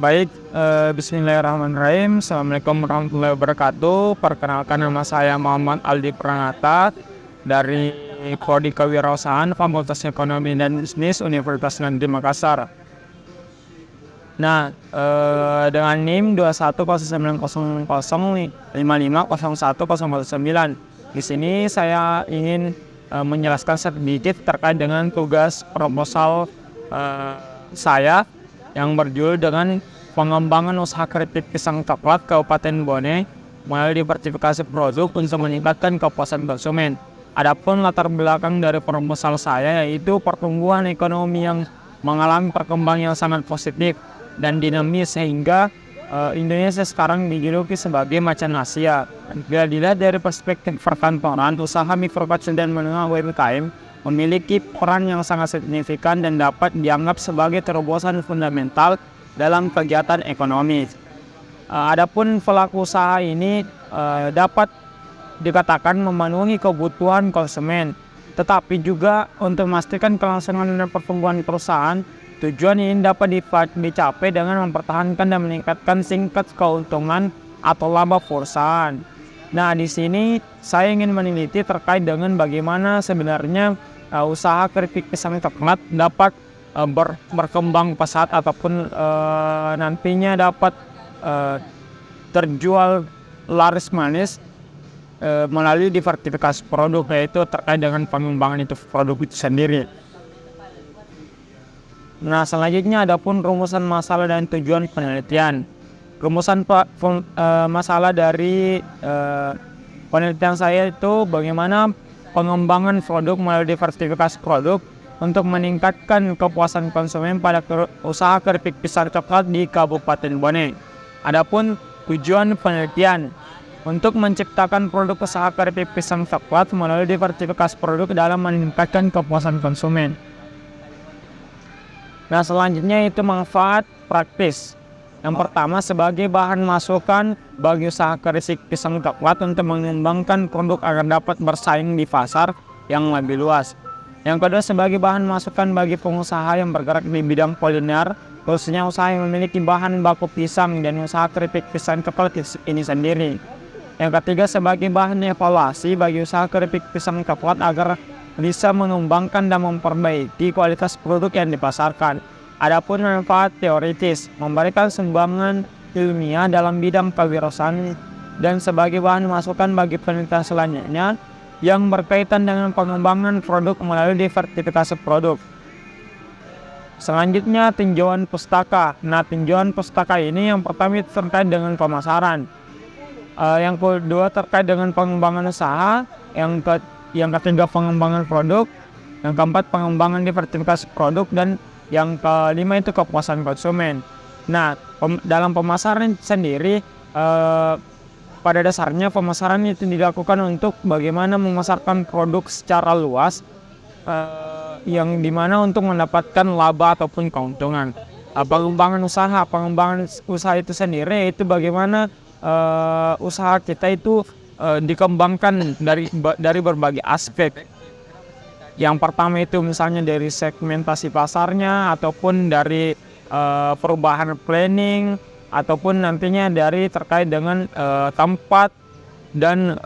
Bismillahirrahmanirrahim. Assalamualaikum warahmatullahi wabarakatuh. Perkenalkan, nama saya Muhammad Aldi Pranata dari Prodi Kewirausahaan Fakultas Ekonomi dan Bisnis Universitas Negeri Makassar. Nah, dengan NIM 210900550109. Di sini saya ingin menjelaskan sedikit terkait dengan tugas proposal saya yang berjudul dengan pengembangan usaha keripik pisang coklat Kabupaten Bone melalui diversifikasi produk untuk meningkatkan kepuasan konsumen. Adapun latar belakang dari proposal saya yaitu pertumbuhan ekonomi yang mengalami perkembangan yang sangat positif dan dinamis sehingga Indonesia sekarang dijuluki sebagai macan Asia. Bila dilihat dari perspektif perkantoran, usaha mikro kecil dan menengah UMKM memiliki peran yang sangat signifikan dan dapat dianggap sebagai terobosan fundamental dalam kegiatan ekonomi. Adapun pelaku usaha ini dapat dikatakan memenuhi kebutuhan konsumen, tetapi juga untuk memastikan kelangsungan dan pertumbuhan perusahaan, tujuan ini dapat dicapai dengan mempertahankan dan meningkatkan tingkat keuntungan atau laba perusahaan. Nah, di sini saya ingin meneliti terkait dengan bagaimana sebenarnya usaha keripik pisang coklat dapat berkembang pesat ataupun nantinya dapat terjual laris manis melalui diversifikasi produk, yaitu terkait dengan pengembangan itu produk itu sendiri. Nah, selanjutnya adapun rumusan masalah dan tujuan penelitian. Rumusan masalah dari penelitian saya itu bagaimana pengembangan produk melalui diversifikasi produk untuk meningkatkan kepuasan konsumen pada usaha keripik pisang coklat di Kabupaten Bone. Adapun tujuan penelitian untuk menciptakan produk usaha keripik pisang coklat melalui diversifikasi produk dalam meningkatkan kepuasan konsumen. Nah, selanjutnya itu manfaat praktis. Yang pertama, sebagai bahan masukan bagi usaha keripik pisang coklat untuk mengembangkan produk agar dapat bersaing di pasar yang lebih luas. Yang kedua, sebagai bahan masukan bagi pengusaha yang bergerak di bidang kuliner, khususnya usaha yang memiliki bahan baku pisang dan usaha keripik pisang coklat ini sendiri. Yang ketiga, sebagai bahan evaluasi bagi usaha keripik pisang coklat agar bisa mengembangkan dan memperbaiki kualitas produk yang dipasarkan. Adapun manfaat teoritis, memberikan sumbangan ilmiah dalam bidang kewirausahaan dan sebagai bahan masukan bagi penelitian selanjutnya yang berkaitan dengan pengembangan produk melalui diversifikasi produk. Selanjutnya, tinjauan pustaka. Nah, tinjauan pustaka ini yang pertama terkait dengan pemasaran. Yang kedua terkait dengan pengembangan usaha, yang ketiga pengembangan produk, yang keempat pengembangan diversifikasi produk, dan yang kelima itu kepuasan konsumen. Nah, dalam pemasaran sendiri, pada dasarnya pemasaran itu dilakukan untuk bagaimana memasarkan produk secara luas, yang dimana untuk mendapatkan laba ataupun keuntungan. Pengembangan usaha itu sendiri itu bagaimana usaha kita itu dikembangkan dari berbagai aspek. Yang pertama itu misalnya dari segmentasi pasarnya, ataupun dari perubahan planning, ataupun nantinya dari terkait dengan tempat dan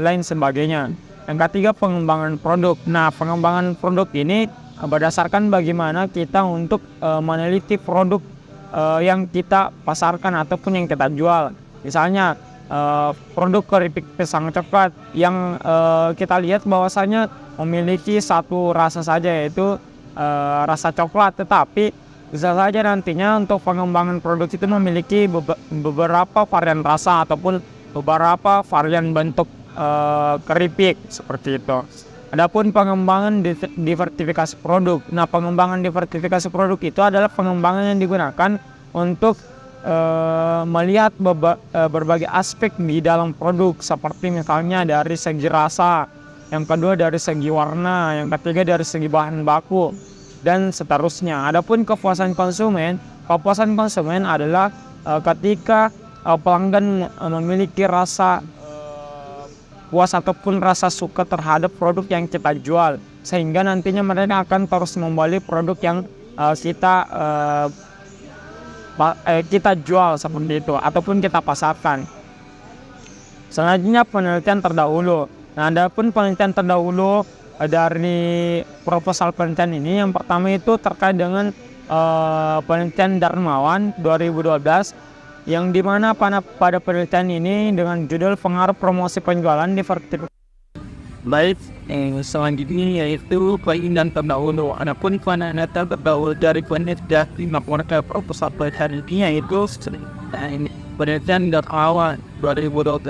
lain sebagainya. Yang ketiga, pengembangan produk. Nah, pengembangan produk ini berdasarkan bagaimana kita untuk meneliti produk yang kita pasarkan ataupun yang kita jual. Misalnya produk keripik pisang coklat yang kita lihat bahwasanya memiliki satu rasa saja, yaitu rasa coklat, tetapi bisa saja nantinya untuk pengembangan produk itu memiliki beberapa varian rasa ataupun beberapa varian bentuk keripik seperti itu. Adapun pengembangan diversifikasi produk. Nah, pengembangan diversifikasi produk itu adalah pengembangan yang digunakan untuk melihat berbagai aspek di dalam produk, seperti misalnya dari segi rasa, yang kedua dari segi warna, yang ketiga dari segi bahan baku, dan seterusnya. Adapun kepuasan konsumen adalah ketika pelanggan memiliki rasa puas ataupun rasa suka terhadap produk yang kita jual, sehingga nantinya mereka akan terus membeli produk yang kita kita jual seperti itu ataupun kita pasarkan. Selanjutnya penelitian terdahulu. Nah, ada pun penelitian terdahulu dari proposal penelitian ini, yang pertama itu terkait dengan penelitian Darmawan 2012, yang dimana pada penelitian ini dengan judul pengaruh promosi penjualan di vertikal. Baik, selanjutnya yaitu penelitian terdahulu. Adapun penelitian terdahulu dari penelitian melaporkan proposal penelitian ini yaitu penelitian Darmawan 2012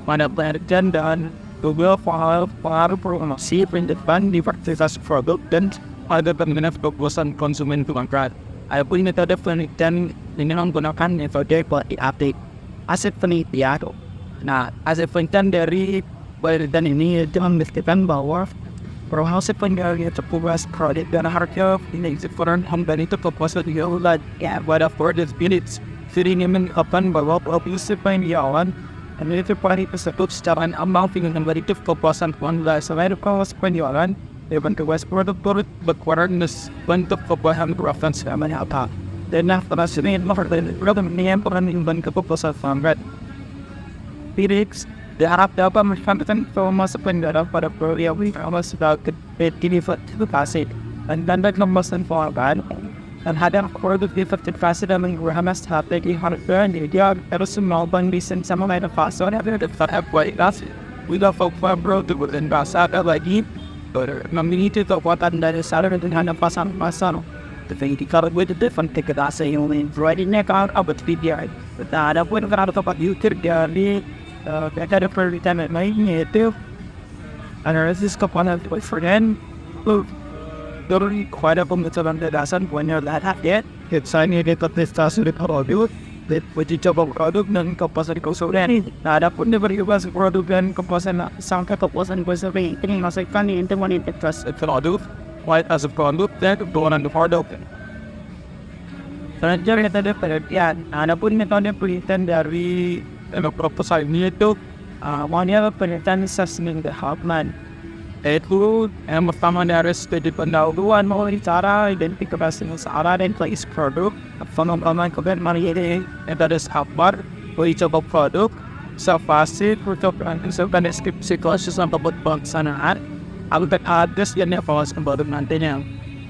pada penelitian dan Google pengaruh promosi penjualan di vertikal produk dan pada pengenai kepuasan konsumen pelanggan. Adapun metode penelitian ini menggunakan metode quantitative aset penelitian. Nah, aset penelitian dari penelitian ini itu membuktikan bahwa promosi penjualan sebuah produk dan harga ini sekurang hampir itu kepuasan penjualan pada produk units. Sehingga mengatakan bahwa promosi penjualan ini terpahami tersebut secara amal dengan memberikan kepuasan penjualan. Selain promosi penjualan, bentuk produk berkurang bentuk kepuasan perasaan selama apa. Dan setelah ini produk ini peran imbang kepuasan pelanggan. Felix diharap dapat mencapai promosi penjualan pada program promosi diversifikasi dan kepuasan pelanggan. Dan hadap produk diversifikasi dan menggunakan strategi harga yang dia harus melakukan bisnis sama lain pasar yang tetap kualitas. Kita fokus produk dan pasar lagi memiliki kekuatan dari sadar dengan pasar-pasar. Tapi kalau gue diversifikasi yang lain, berarti kan abad video. Ada pun kalau tempat YouTube dari ada penelitian lainnya itu analisis kepada different dari kuada pembentukan dasar punya data ya. Misalnya kita testasi di produk, uji coba produk dan kepuasan konsumen. Nah, ada pun berubah produk dan kepuasan sampai kepuasan konsumen ini masukkan di integritas produk, white as a produk dan kebutuhan produk. Selanjutnya kita ada penelitian. Ada pun metode penelitian dari proposal ini itu namanya penelitian assessment development. Itu yang pertama dari studi pendahuluan melalui cara identifikasi masalah dan kelas produk, pengembangan kebenaran metode sabar, uji coba produk, observasi produk dan deskripsi proses sampai pelaksanaan, agar ada yang evaluasi produk nantinya.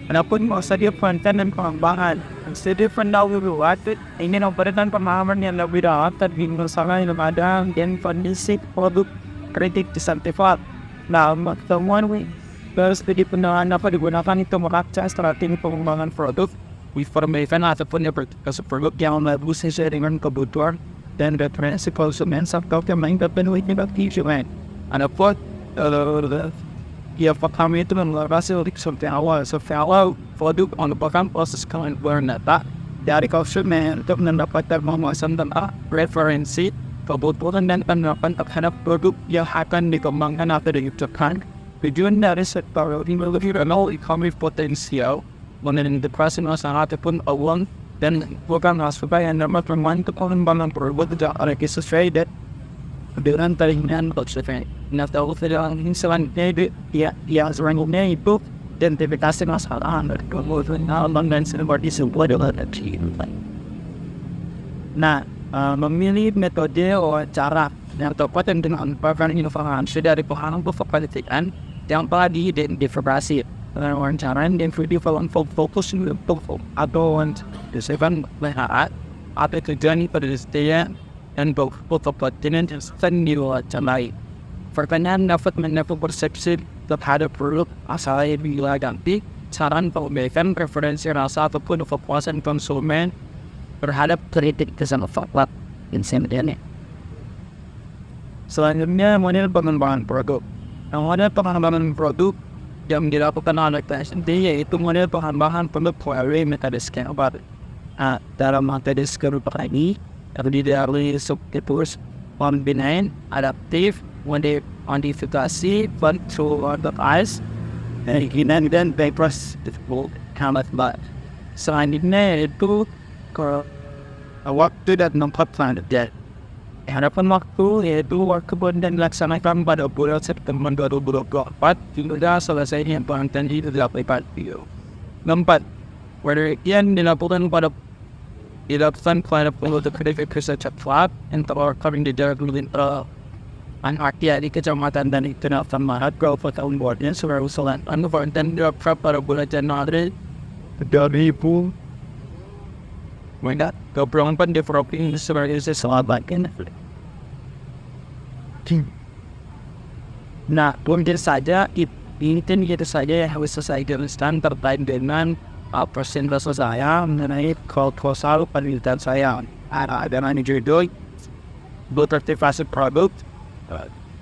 Adapun masalah penelitian dan pengembangan, studi pendahuluan ini memberikan pemahaman yang lebih dalam tentang masalah yang ada dan kondisi produk kritik disertifikat. Nah, temuan studi penelitian dapat digunakan itu melacak strategi pengembangan produk, reformation ataupun produk yang lebih sesuai dengan kebutuhan dan referensi konsumen serta yang terpenuhi tujuan. Adapun pertama itu mengeluarkan seperti awal produk merupakan proses keluaran data dari konsumen untuk mendapatkan pemahaman tentang referensi kebutuhan dan penerapan terhadap produk yang akan dikembangkan atau diciptakan. Tujuan dari sektor ini lebih renal ekonomi potensial, mengintegrasi masalah ataupun uang dan bukan supaya yang dapat membantu pengembangan produk tidak ada sesuai dengan teringan konsumen. Nah, tahu tidak selanjutnya yang selanjutnya itu identifikasi masalah dan kemudian dan seperti sebuah dengan Nah, memilih metode wawancara yang tepat dengan program inovasi dari pengalaman penelitian yang telah diidentifikasi dengan wawancara dan video fokus atau disebut melihat apa tujuan penelitian dan foto pertinent yang sedang diwawancarai. Pertanyaan dapat mendapat persepsi terhadap produk asal yang ganti, saran perbaikan referensi rasa ataupun kepuasan konsumen terhadap kritik kesanfaklat insentifnya. Selanjutnya model pengembangan produk. Model pengembangan produk yang dilakukan oleh TSMT yaitu model pengembangan produk melalui metode scalar. Dalam metode scalar ini terdiri dari subtipus pembinaan, adaptif, modifikasi, penguatan, dan bebas disebut hemat bat. Selanjutnya itu waktu dan tempat selanjutnya. Harapan waktu yaitu waktu dan dilaksanakan pada bulan September 2024 hingga selesainya penelitian itu dilakukan. 4. Penelitian dilakukan pada dilakukan pada penduduk desa cepat untuk kami di daerah Anarkia di Kecamatan dan Internal Marat, Kabupaten Borneo, Sulawesi Selatan, dan dilakukan pada bulan Januari 2000. Mereka keberangkatan di Provinsi Sulawesi Selatan. Nah, mungkin saja itu saja yang harus saya jelaskan terkait dengan presentasi saya mengenai proposal penelitian saya. Ada judul bersertifikasi produk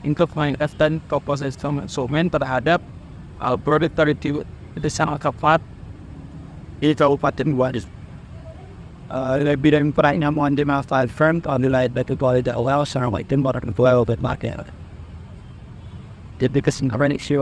untuk meningkatkan komposisi konsumen terhadap produk tersebut. Itu sangat tepat di Kabupaten Borneo. Lebih dari pertanyaan mohon dimaafkan firm apabila itu tidak awal secara lain barang jual dan market. Jadi kesimpulan isi